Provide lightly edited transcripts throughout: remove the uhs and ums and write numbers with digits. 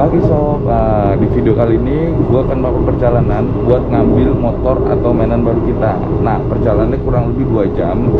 Pagi sob, di video kali ini gue akan melakukan perjalanan buat ngambil motor atau mainan baru kita. Nah, perjalanannya kurang lebih 2 jam.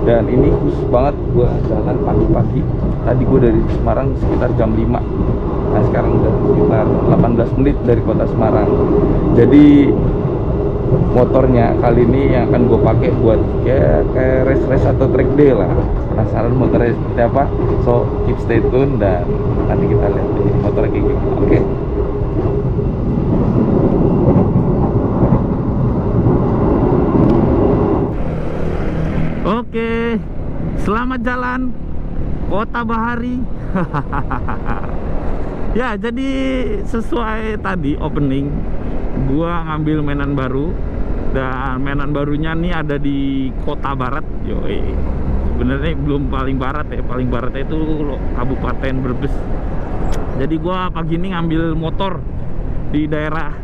Dan ini khusus banget gue jalan pagi-pagi. Tadi gue dari Semarang sekitar jam 5. Nah, sekarang udah sekitar 18 menit dari kota Semarang. Jadi motornya kali ini yang akan gue pakai buat kayak race atau track day lah. Penasaran motornya seperti apa? So keep stay tune dan nanti kita lihat deh motornya kayak gimana. Oke. Oke, selamat jalan Kota Bahari. Ya, jadi sesuai tadi opening, gua ngambil mainan baru. Dan mainan barunya nih ada di Kota Barat. Yoi. Sebenarnya belum paling barat ya, paling baratnya itu Kabupaten Brebes. Jadi gua pagi ini ngambil motor di daerah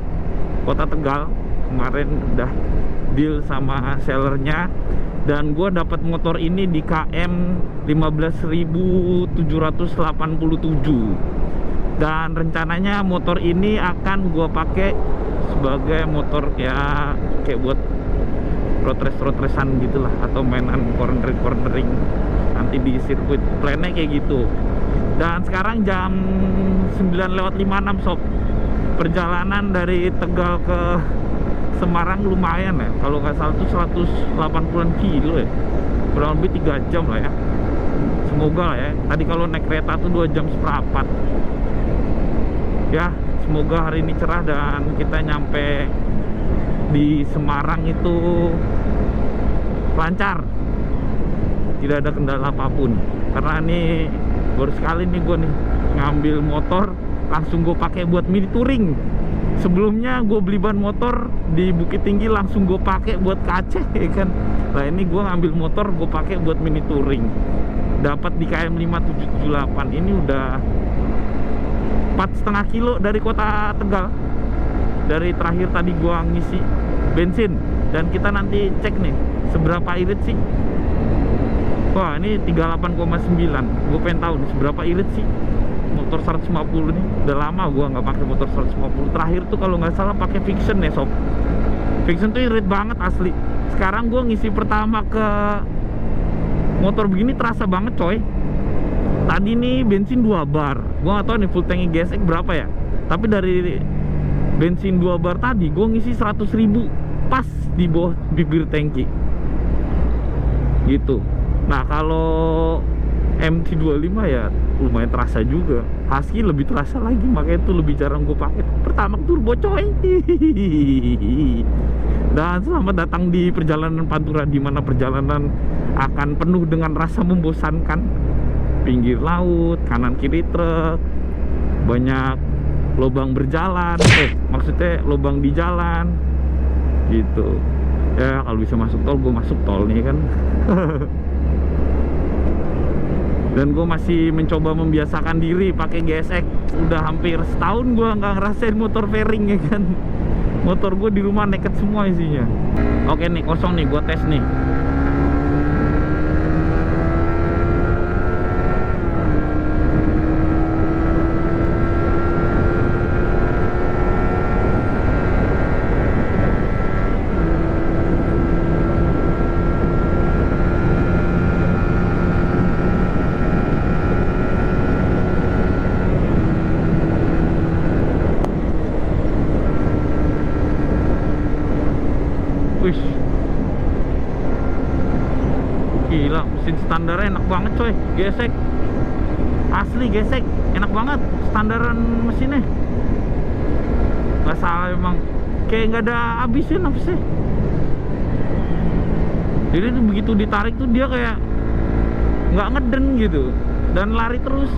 Kota Tegal. Kemarin udah deal sama sellernya, dan gua dapat motor ini di KM 15.787. Dan rencananya motor ini akan gua pakai sebagai motor ya kayak buat road race-an gitulah, atau mainan cornering nanti di sirkuit. Plannya kayak gitu. Dan sekarang jam 9:56 sob. Perjalanan dari Tegal ke Semarang lumayan ya, kalau nggak salah tuh 180-an kilo ya, kurang lebih 3 jam lah ya. Semoga lah ya, tadi kalau naik kereta tuh 2 jam seperempat ya. Semoga hari ini cerah dan kita nyampe di Semarang itu lancar, tidak ada kendala apapun. Karena ini baru sekali nih gue nih ngambil motor langsung gue pakai buat mini touring. Sebelumnya gue beli ban motor di Bukit Tinggi langsung gue pakai buat ke Aceh ya kan. Nah, ini gue ngambil motor gue pakai buat mini touring. Dapat di KM 5778. Ini udah 4,5 kilo dari kota Tegal. Dari terakhir tadi gua ngisi bensin. Dan kita nanti cek nih seberapa irit sih. Wah, ini 38,9. Gue pengen tahu nih seberapa irit sih motor 150 nih. Udah lama gua nggak pakai motor 150. Terakhir tuh kalau nggak salah pakai Fiction ya sob. Fiction tuh irit banget asli. Sekarang gua ngisi pertama ke motor begini terasa banget coy. Tadi nih bensin 2 bar. Gua gak tahu nih full tanki GSX berapa ya. Tapi dari bensin 2 bar tadi gua ngisi 100.000 pas di bawah bibir tangki. Gitu. Nah, kalau MT25 ya lumayan terasa juga. Husky lebih terasa lagi, makanya itu lebih jarang gue pakai. Pertama turbo coy. Dan selamat datang di perjalanan Pantura, di mana perjalanan akan penuh dengan rasa membosankan. Pinggir laut, kanan kiri truk, banyak lubang berjalan, maksudnya lubang di jalan gitu ya. Kalau bisa masuk tol gue masuk tol nih kan. Dan gue masih mencoba membiasakan diri pakai GSX. Udah hampir setahun gue nggak ngerasain motor fairing ya kan. Motor gue di rumah naked semua isinya. Oke nih, kosong nih, gue tes nih. Wih, gila, mesin standarnya enak banget coy. GSX asli, GSX enak banget standaran mesinnya. Gak salah emang, kayak nggak ada habisnya nafasnya. Jadi tuh begitu ditarik tuh dia kayak nggak ngeden gitu dan lari terus.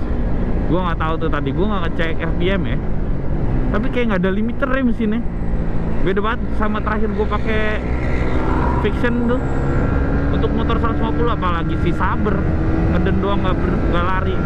Gua nggak tahu tuh, tadi gua nggak ngecek RPM ya, tapi kayak nggak ada limiternya mesinnya. Beda banget sama terakhir gue pakai Fiction tuh untuk motor 150, apalagi si Saber ngeden doang, nggak lari.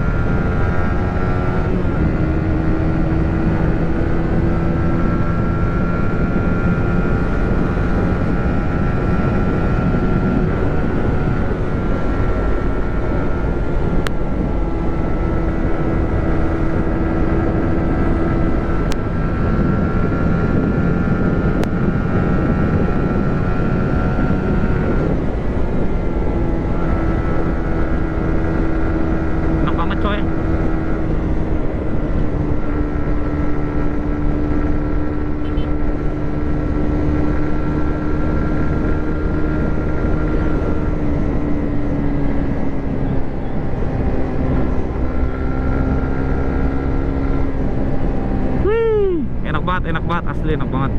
enak banget, asli enak banget.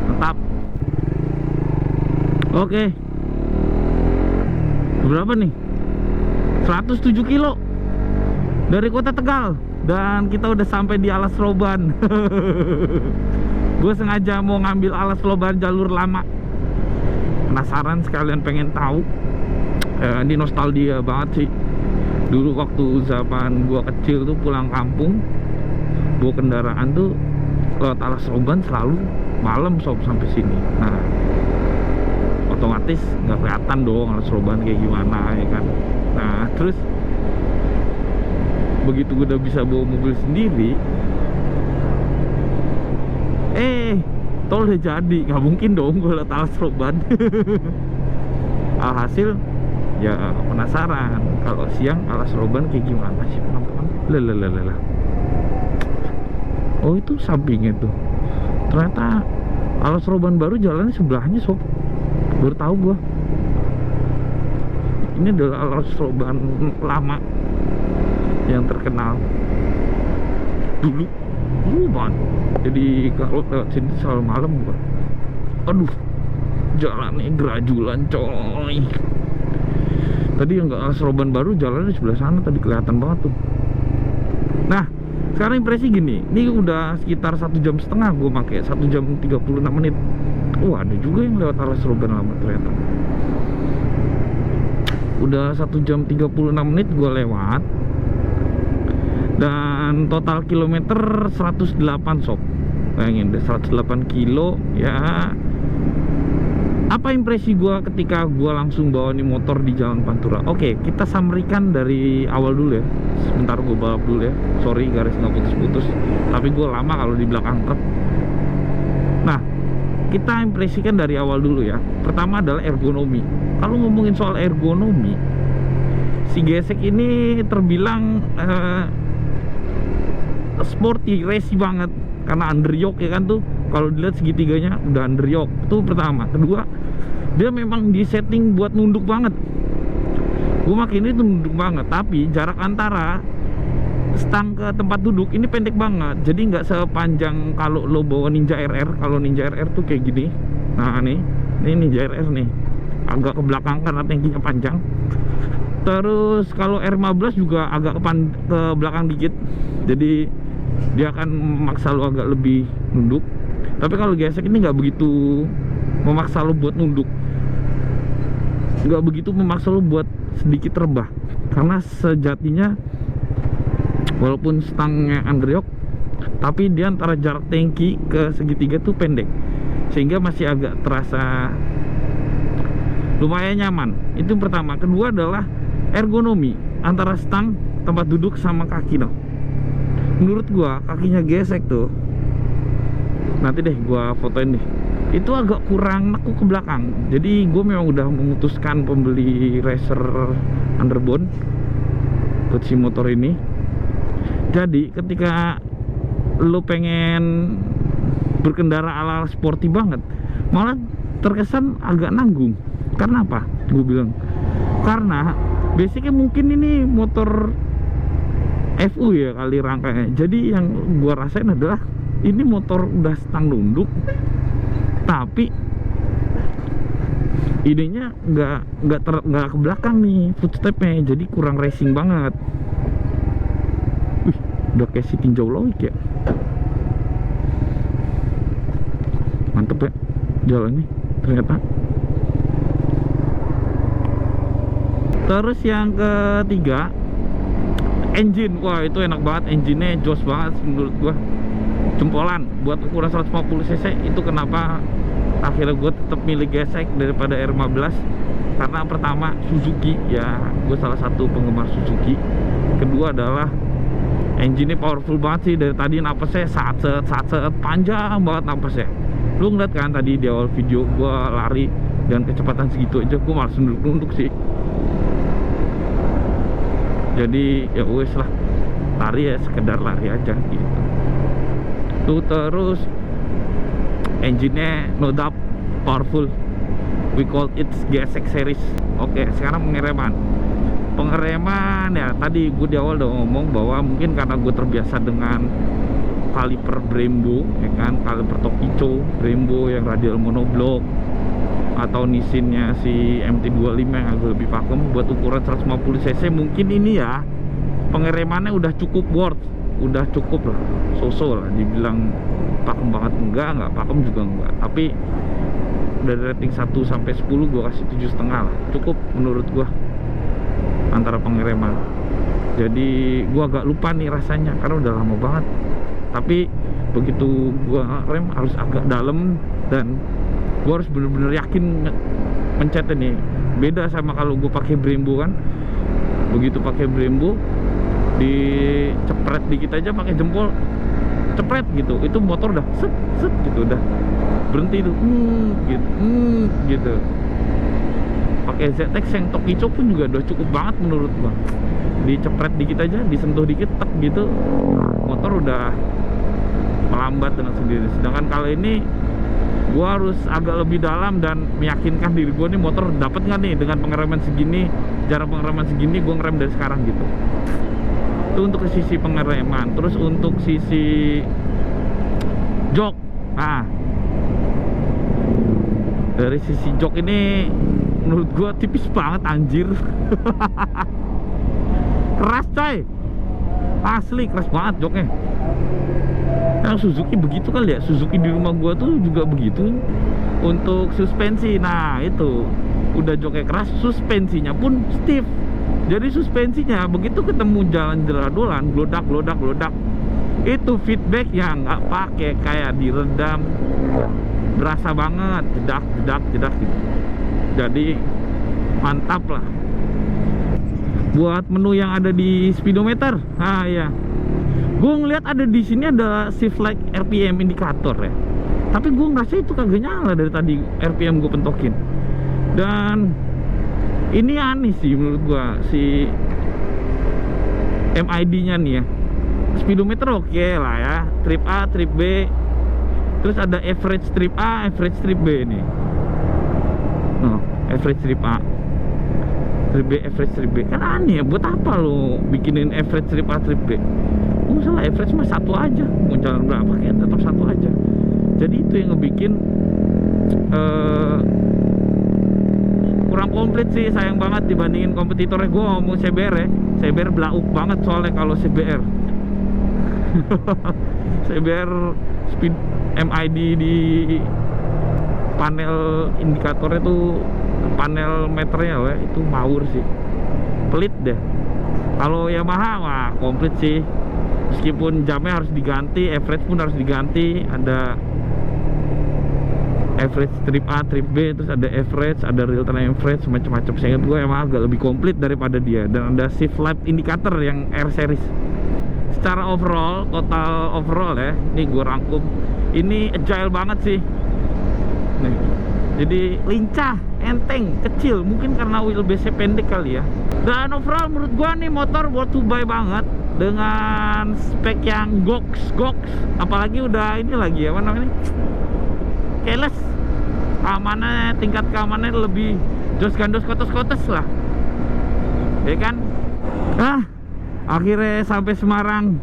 Mantap. Oke. Berapa nih? 107 kilo dari kota Tegal, dan kita udah sampai di Alas Roban. Gue sengaja mau ngambil Alas Roban jalur lama, penasaran sekalian pengen tahu. Ini nostalgia banget sih. Dulu waktu zaman gue kecil tuh pulang kampung, bawa kendaraan tuh lewat Alas Roban selalu malam sob sampai sini. Nah, otomatis nggak kelihatan dong Alas Roban kayak gimana ya kan. Nah terus begitu gue udah bisa bawa mobil sendiri, tol udah jadi, nggak mungkin dong gue liat Alas Roban. Alhasil ya penasaran kalau siang Alas Roban kayak gimana sih penampakan. Lelah. Oh itu sampingnya tuh, ternyata Alas Roban baru jalannya sebelahnya sob. Baru tahu gua. Ini adalah Alas Roban lama yang terkenal dulu banget. Jadi kalau lewat sini selalu malam gua. Aduh, jalannya gerajulan coy. Tadi yang nggak Alas Roban baru jalannya di sebelah sana tadi kelihatan banget tuh. Nah, sekarang impresi gini, ini udah sekitar 1,5 jam gue pakai, 1 jam 36 menit. Ada juga yang lewat Alas Roban lama ternyata. Udah 1 jam 36 menit gue lewat, dan total kilometer 108 sob. Bayangin deh, 108 kilo ya. Apa impresi gue ketika gue langsung bawa nih motor di Jalan Pantura? Oke, kita samerikan dari awal dulu ya. Sebentar gue balap dulu ya. Sorry garis nggak putus-putus, tapi gue lama kalau di belakang truk. Nah, kita impresikan dari awal dulu ya. Pertama adalah ergonomi. Kalau ngomongin soal ergonomi, si gesek ini terbilang sporty, racy banget. Karena underyoke ya kan tuh. Kalau dilihat segitiganya udah underyoke. Itu pertama. Kedua, dia memang disetting buat nunduk banget. Gue makin ini tuh nunduk banget, tapi jarak antara stang ke tempat duduk ini pendek banget. Jadi nggak sepanjang kalau lo bawa Ninja RR. Kalau Ninja RR tuh kayak gini. Nah ini Ninja RR nih, agak ke belakang karena tangkinya panjang. Terus kalau R15 juga agak ke belakang dikit. Jadi dia akan memaksa lo agak lebih nunduk. Tapi kalau gesek ini nggak begitu memaksa lo buat nunduk, nggak begitu memaksa lo buat sedikit rebah. Karena sejatinya walaupun stangnya underyoke, tapi dia antara jarak tangki ke segitiga tuh pendek, sehingga masih agak terasa lumayan nyaman. Itu yang pertama. Kedua adalah ergonomi antara stang, tempat duduk, sama kaki. Menurut gua kakinya gesek tuh, nanti deh gua fotoin deh, itu agak kurang nekuk ke belakang. Jadi gue memang udah memutuskan pembeli racer underbone buat si motor ini. Jadi ketika lo pengen berkendara ala sporty banget, malah terkesan agak nanggung. Karena apa? Gue bilang karena basicnya mungkin ini motor FU ya kali rangkanya. Jadi yang gue rasain adalah ini motor udah stang nunduk, tapi idenya nggak ke belakang nih footstepnya, jadi kurang racing banget. Udah kayak si tinjau loik ya. Mantep ya jalannya ternyata. Terus yang ketiga, engine. Wah itu enak banget, engine-nya jos banget menurut gua. Jempolan buat ukuran 150 cc. Itu kenapa akhirnya gue tetap milih gesek daripada R15. Karena pertama Suzuki ya, gue salah satu penggemar Suzuki. Kedua adalah engine-nya powerful banget sih. Dari tadi napasnya saat panjang banget napasnya. Lu ngeliat kan tadi di awal video gue lari dan kecepatan segitu aja gue malah nunduk sih. Jadi ya wes lah, lari ya sekedar lari aja gitu tuh. Terus engine-nya no doubt powerful, we call it gesek series. Oke, sekarang pengereman. Pengereman ya, tadi gue di awal udah ngomong bahwa mungkin karena gue terbiasa dengan kaliper Brembo ya kan, kaliper Tokicho Brembo yang radial monoblok, atau Nissinnya si MT25 yang agak lebih pakem buat ukuran 150 cc. Mungkin ini ya pengeremannya udah cukup worth, udah cukup lah, so-so lah. Dibilang pakem banget enggak pakem juga enggak, tapi dari rating 1 sampai 10 gue kasih 7,5 lah, cukup menurut gue antara pengereman. Jadi gue agak lupa nih rasanya karena udah lama banget, tapi begitu gue rem harus agak dalam dan gue harus bener-bener yakin mencetnya nih. Beda sama kalau gue pakai Brembo kan, begitu pakai Brembo dicepret dikit aja pakai jempol, cepret gitu, itu motor udah set set gitu, udah berhenti tuh gitu. Pakai ZX yang Tokicho pun juga udah cukup banget menurut gua, dicepret dikit aja, disentuh dikit tek gitu, motor udah melambat dengan sendiri. Sedangkan kalau ini gua harus agak lebih dalam dan meyakinkan diri gua nih motor dapat nggak nih dengan pengereman segini, jarak pengereman segini gua ngerem dari sekarang gitu. Itu untuk sisi pengereman. Terus untuk sisi jok, nah dari sisi jok ini menurut gua tipis banget anjir. Keras coy, asli keras banget joknya. Yang Suzuki begitu kali ya, Suzuki di rumah gua tuh juga begitu. Untuk suspensi, nah itu udah joknya keras, suspensinya pun stiff. Jadi suspensinya begitu ketemu jalan jeradolan, glodak, itu feedback yang nggak pakai kayak diredam, berasa banget, jedak gitu. Jadi mantap lah. Buat menu yang ada di speedometer, nah ya, gue ngeliat ada di sini ada shift like RPM indikator ya, tapi gue ngerasa itu kagak nyala dari tadi RPM gue pentokin. Dan ini aneh sih menurut gue, si MID nya nih ya, speedometer oke lah ya, trip A, trip B, terus ada average trip A, average trip B nih. No, average trip A, trip B, average trip B. Kan aneh ya, buat apa lo bikinin average trip A, trip B? Salah, average mah satu aja, mau jalan berapa kayak tetap satu aja. Jadi itu yang ngebikin kurang komplit sih, sayang banget dibandingin kompetitornya. Gue ngomong CBR ya, CBR belauk banget soalnya kalau CBR. CBR speed MID di panel indikatornya tuh, panel meternya lah, itu ngawur sih, pelit deh. Kalau Yamaha wah komplit sih, meskipun jamnya harus diganti, average pun harus diganti, ada average trip A, trip B, terus ada average, ada real time average, macam-macam. Saya ingat gue emang agak lebih komplit daripada dia. Dan ada shift left indicator yang R series. Secara overall, total overall ya, ini gue rangkum, ini agile banget sih nih. Jadi lincah, enteng, kecil, mungkin karena wheelbase pendek kali ya. Dan overall menurut gue nih motor worth to buy banget, dengan spek yang goks, apalagi udah ini lagi ya, apa namanya, keyless, keamanannya, tingkat keamanannya lebih jos gandos kotos lah ya kan. Akhirnya sampai Semarang.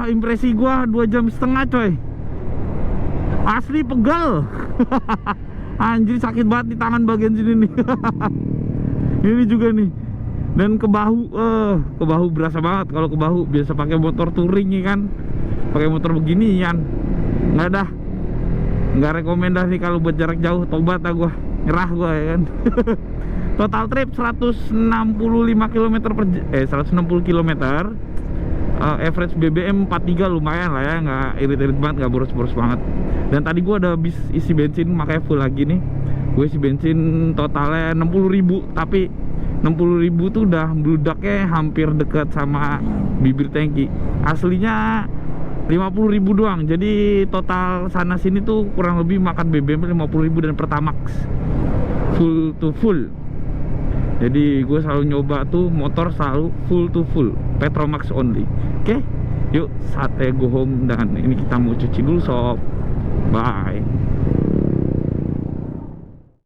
Impresi gua 2,5 jam coy, asli pegal. Anjir sakit banget di tangan bagian sini nih. Ini juga nih, dan ke bahu berasa banget. Kalau ke bahu biasa pakai motor touring ya kan, pakai motor beginian nggak rekomendasi kalau buat jarak jauh. Tobat gua, nyerah gua ya kan. Total trip 165 km per 160 km. Average BBM 43 lumayan lah ya, nggak irit-irit banget, nggak boros-boros banget. Dan tadi gua ada habis isi bensin, makanya full lagi nih. Gue isi bensin totalnya 60.000, tapi 60.000 tuh udah bludaknya hampir dekat sama bibir tangki. Aslinya 50.000 doang. Jadi total sana sini tuh kurang lebih makan BBM 50.000 dan Pertamax full to full. Jadi gue selalu nyoba tuh motor selalu full to full, Petromax only. Oke, yuk saatnya go home, dan ini kita mau cuci dulu sob. Bye.